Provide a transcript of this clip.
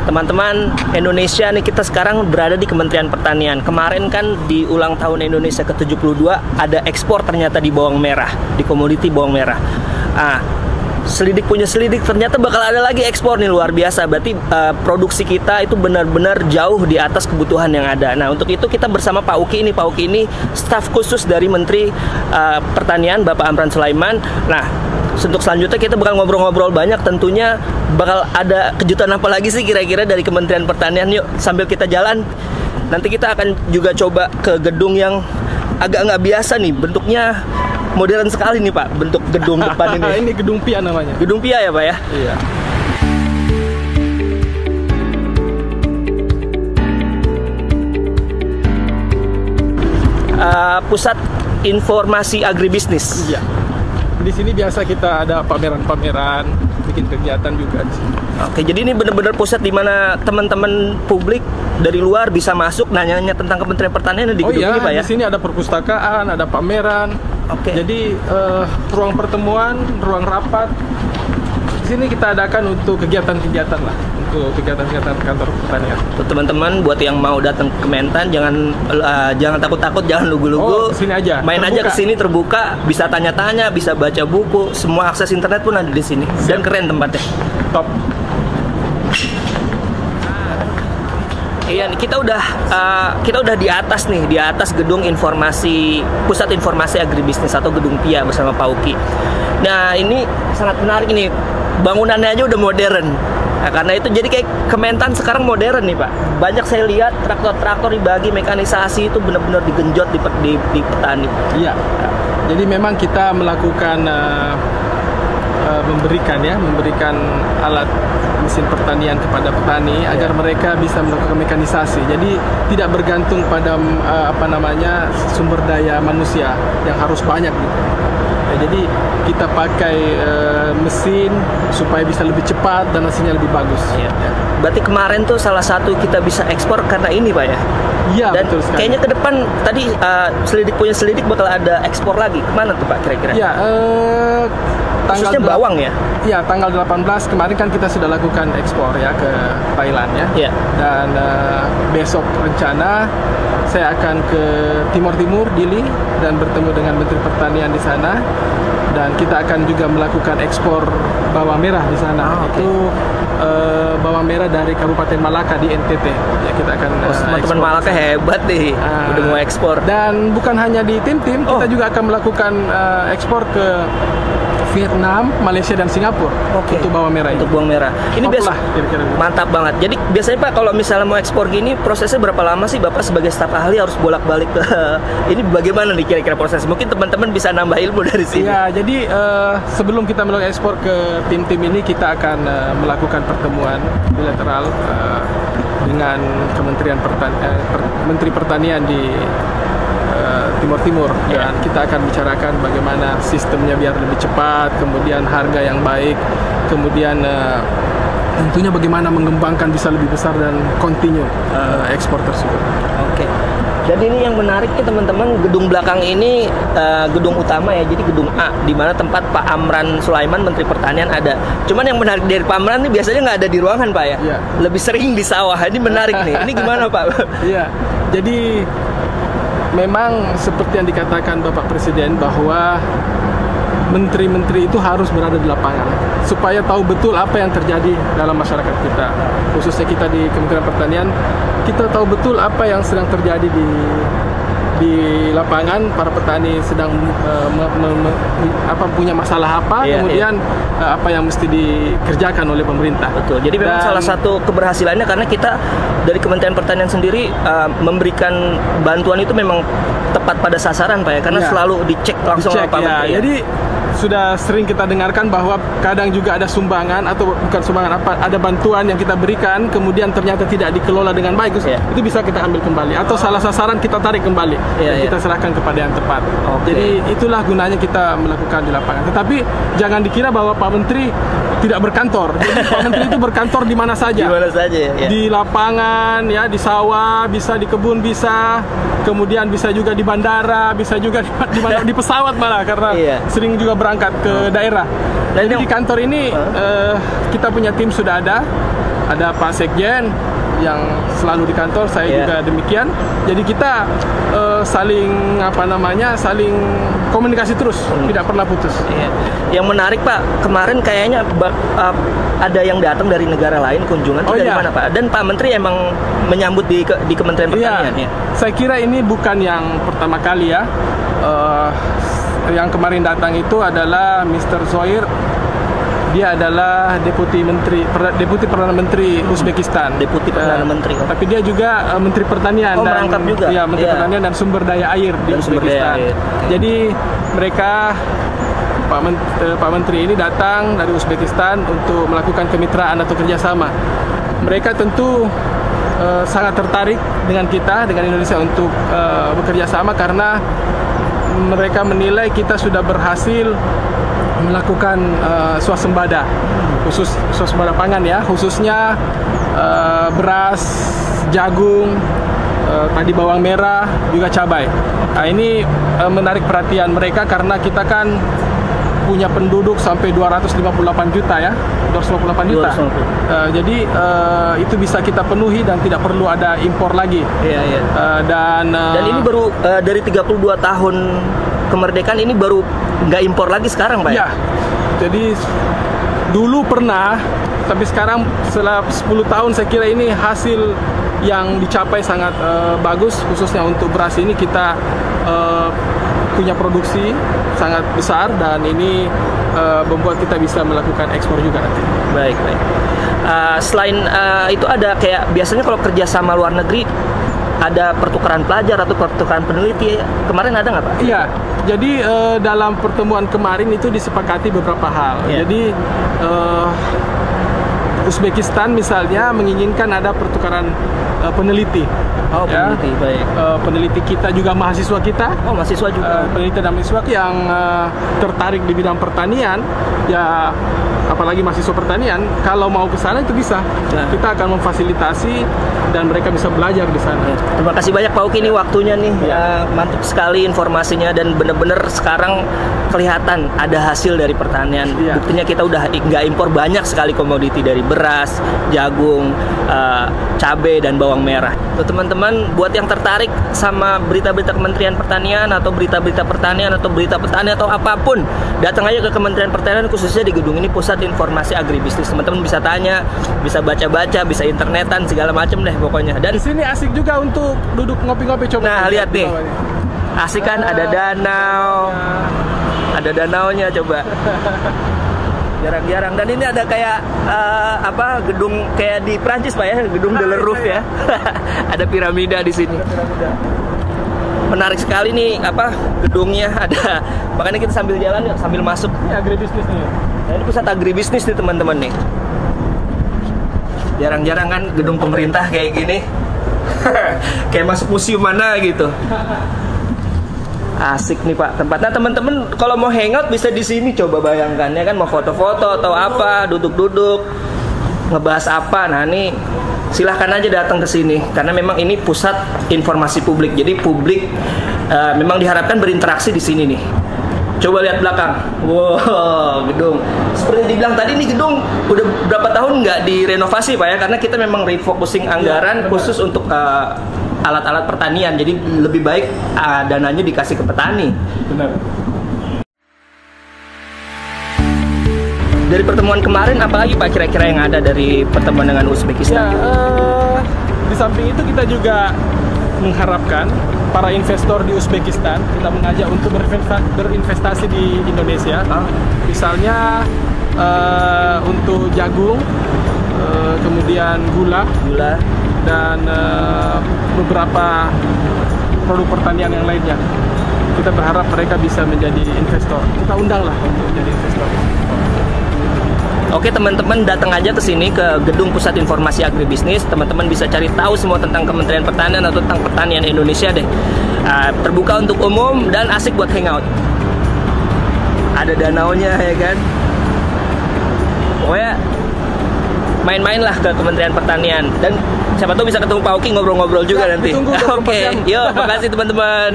Teman-teman Indonesia nih, kita sekarang berada di Kementerian Pertanian. Kemarin kan di ulang tahun Indonesia ke-72 ada ekspor ternyata di bawang merah, di komoditi bawang merah. Selidik punya selidik, ternyata bakal ada lagi ekspor nih, luar biasa. Berarti produksi kita itu benar-benar jauh di atas kebutuhan yang ada. Nah, untuk itu kita bersama Pak Uki ini. Pak Uki ini staf khusus dari Menteri Pertanian, Bapak Amran Sulaiman. Nah, untuk selanjutnya kita bakal ngobrol-ngobrol banyak. Tentunya bakal ada kejutan apa lagi sih kira-kira dari Kementerian Pertanian. Yuk, sambil kita jalan, nanti kita akan juga coba ke gedung yang agak nggak biasa nih. Bentuknya modern sekali nih Pak, bentuk gedung depan ini. Ini gedung PIA namanya. Gedung PIA ya Pak ya? Iya. Pusat Informasi Agribisnis. Iya. Di sini biasa kita ada pameran-pameran, bikin kegiatan juga di sini. Oke, jadi ini benar-benar pusat di mana teman-teman publik dari luar bisa masuk nanya-nanya tentang Kementerian Pertanian di gedung ini Pak ya? Di sini ada perpustakaan, ada pameran. Oke. Jadi ruang pertemuan, ruang rapat. Di sini kita adakan untuk kegiatan-kegiatan lah, untuk kegiatan-kegiatan kantor pertanian. Untuk teman-teman buat yang mau datang ke Kementan, jangan takut-takut, jangan lugu-lugu. Kesini aja. Main terbuka. aja ke sini, terbuka, bisa tanya-tanya, bisa baca buku, semua akses internet pun ada di sini. Dan keren tempatnya. Top. Iya, kita udah di atas nih, di atas gedung informasi, Pusat Informasi Agribisnis atau gedung PIA bersama Pak Uki. Nah, ini sangat menarik nih, bangunannya aja udah modern. Nah, karena itu jadi kayak Kementan sekarang modern nih Pak. Banyak saya lihat traktor-traktor dibagi, mekanisasi itu benar-benar digenjot di petani. Iya. Jadi memang kita melakukan memberikan alat mesin pertanian kepada petani agar mereka bisa melakukan mekanisasi. Jadi tidak bergantung pada sumber daya manusia yang harus banyak gitu. Jadi kita pakai mesin supaya bisa lebih cepat dan hasilnya lebih bagus. Ya. Berarti kemarin tuh salah satu kita bisa ekspor karena ini Pak ya? Iya, dan betul sekali. Kayaknya ke depan tadi selidik bakal ada ekspor lagi. Kemana tuh Pak kira-kira? Iya, khususnya bawang ya? Iya, tanggal 18 kemarin kan kita sudah lakukan ekspor ya ke Thailand ya. Iya. Dan besok rencana saya akan ke Timur Dili dan bertemu dengan Menteri Pertanian di sana, dan kita akan juga melakukan ekspor bawang merah di sana. Itu bawang merah dari Kabupaten Malaka di NTT. Ya, kita akan teman-teman Malaka hebat nih, udah mau ekspor. Dan bukan hanya di tim-tim, kita juga akan melakukan ekspor ke Vietnam, Malaysia dan Singapura untuk bawang merah. Untuk bawang merah. Ini biasa kira-kira. Mantap banget. Jadi biasanya Pak kalau misalnya mau ekspor gini prosesnya berapa lama sih Bapak sebagai staf ahli harus bolak-balik ke ini bagaimana nih kira-kira proses? Mungkin teman-teman bisa nambah ilmu dari sini. Iya, jadi sebelum kita melakukan ekspor ke tim-tim ini kita akan melakukan pertemuan bilateral dengan Menteri Pertanian di Timur dan kita akan bicarakan bagaimana sistemnya biar lebih cepat, kemudian harga yang baik, kemudian tentunya bagaimana mengembangkan bisa lebih besar dan continue ekspor tersebut. Oke. Jadi ini yang menariknya teman-teman, gedung belakang ini gedung utama ya, jadi gedung A, di mana tempat Pak Amran Sulaiman Menteri Pertanian ada. Cuman yang menarik dari Pak Amran ini biasanya nggak ada di ruangan Pak ya, lebih sering di sawah. Ini menarik nih. Ini gimana Pak? Iya. Jadi memang seperti yang dikatakan Bapak Presiden bahwa menteri-menteri itu harus berada di lapangan supaya tahu betul apa yang terjadi dalam masyarakat kita, khususnya kita di Kementerian Pertanian. Kita tahu betul apa yang sedang terjadi di lapangan, para petani sedang punya masalah apa, kemudian apa yang mesti dikerjakan oleh pemerintah. Betul. Jadi memang salah satu keberhasilannya karena kita dari Kementerian Pertanian sendiri memberikan bantuan itu memang tepat pada sasaran Pak ya, karena selalu dicek langsung oleh Pak Menteri. Jadi sudah sering kita dengarkan bahwa kadang juga ada sumbangan atau bukan sumbangan ada bantuan yang kita berikan kemudian ternyata tidak dikelola dengan baik, itu bisa kita ambil kembali atau salah sasaran kita tarik kembali dan kita serahkan kepada yang tepat. Jadi itulah gunanya kita melakukan di lapangan. Tetapi jangan dikira bahwa Pak Menteri tidak berkantor. Jadi Pak Menteri itu berkantor di mana saja. Di mana saja ya. Di lapangan ya, di sawah, bisa di kebun, bisa kemudian bisa juga di bandara, bisa juga di pesawat malah karena sering juga berangkat ke daerah. Jadi di kantor ini kita punya tim sudah ada ada Pak Sekjen yang selalu di kantor, saya juga demikian. Jadi kita saling saling komunikasi terus, tidak pernah putus. Yang menarik Pak, kemarin kayaknya ada yang datang dari negara lain kunjungan itu dari mana Pak? Dan Pak Menteri emang menyambut di Kementerian Pertanian ya? Saya kira ini bukan yang pertama kali ya. Yang kemarin datang itu adalah Mr. Zohir. Dia adalah Deputi Perdana Menteri Uzbekistan. Deputi Perdana Menteri. Tapi dia juga Menteri Pertanian dan merangkap juga. Ya, Menteri Pertanian dan Sumber Daya Air di Uzbekistan. Jadi mereka Pak Menteri ini datang dari Uzbekistan untuk melakukan kemitraan atau kerjasama. Mereka tentu sangat tertarik dengan kita, dengan Indonesia untuk bekerja sama karena mereka menilai kita sudah berhasil melakukan swasembada, khusus swasembada pangan ya, khususnya beras, jagung, tadi bawang merah, juga cabai. Nah, ini menarik perhatian mereka karena kita kan punya penduduk sampai 258 juta ya, 258 juta. Jadi itu bisa kita penuhi dan tidak perlu ada impor lagi. Dan ini baru dari 32 tahun kemerdekaan ini baru nggak impor lagi sekarang Pak? Ya, jadi dulu pernah, tapi sekarang setelah 10 tahun saya kira ini hasil yang dicapai sangat bagus, khususnya untuk beras ini kita punya produksi sangat besar dan ini membuat kita bisa melakukan ekspor juga nanti. Baik. Selain itu ada kayak biasanya kalau kerja sama luar negeri ada pertukaran pelajar atau pertukaran peneliti, kemarin ada nggak Pak? Iya, jadi dalam pertemuan kemarin itu disepakati beberapa hal. Jadi Uzbekistan misalnya menginginkan ada pertukaran peneliti. Peneliti, baik. Peneliti kita juga mahasiswa kita. Mahasiswa juga. Peneliti dan mahasiswa yang tertarik di bidang pertanian, ya apalagi mahasiswa pertanian, kalau mau ke sana itu bisa. Kita akan memfasilitasi dan mereka bisa belajar di sana. Terima kasih banyak Pak Uki, ini waktunya nih. Mantap sekali informasinya dan benar-benar sekarang kelihatan ada hasil dari pertanian. Buktinya kita udah nggak impor banyak sekali komoditi dari beras, jagung, cabai dan bawang merah. Tuh teman-teman, buat yang tertarik sama berita-berita Kementerian Pertanian atau berita-berita pertanian atau berita petani atau apapun, datang aja ke Kementerian Pertanian, khususnya di gedung ini, Pusat Informasi Agribisnis. Teman-teman bisa tanya, bisa baca-baca, bisa internetan, segala macam deh pokoknya. Dan di sini asik juga untuk duduk ngopi-ngopi, coba. Nah, lihat nih. Asik kan, ada danau. Ada danaunya, coba. Jarang-jarang. Dan ini ada kayak gedung kayak di Prancis Pak ya, gedung De La Rue ya. Ada piramida di sini. Menarik sekali nih gedungnya ada. Makanya kita sambil jalan yuk, sambil masuk. Ini agribisnis nih. Nah, ini pusat agribisnis nih teman-teman nih. Jarang-jarang kan gedung pemerintah kayak gini. Kayak masuk museum mana gitu. Asik nih Pak tempatnya. Teman-teman kalau mau hangout bisa di sini, coba bayangkan ya kan, mau foto-foto atau apa, duduk-duduk ngebahas apa. Nah, ini silahkan aja datang ke sini karena memang ini pusat informasi publik. Jadi publik memang diharapkan berinteraksi di sini nih. Coba lihat belakang. Wow, gedung. Seperti dibilang tadi, nih gedung udah berapa tahun nggak direnovasi Pak ya, karena kita memang refocusing anggaran khusus untuk alat-alat pertanian. Jadi lebih baik dananya dikasih ke petani. Benar. Dari pertemuan kemarin, apalagi Pak kira-kira yang ada dari pertemuan dengan Uzbekistan? Di samping itu kita juga mengharapkan para investor di Uzbekistan, kita mengajak untuk berinvestasi di Indonesia. Misalnya untuk jagung, kemudian gula. Dan beberapa produk pertanian yang lainnya. Kita berharap mereka bisa menjadi investor. Kita undang lah untuk menjadi investor. Oke teman-teman, datang aja ke sini ke Gedung Pusat Informasi Agribisnis. Teman-teman bisa cari tahu semua tentang Kementerian Pertanian atau tentang pertanian Indonesia deh. Terbuka untuk umum dan asik buat hangout. Ada danaunya ya kan. Pokoknya main-main lah ke Kementerian Pertanian, dan siapa tahu bisa ketemu Pak Uki, ngobrol-ngobrol juga nanti. Oke, yuk, makasih teman-teman.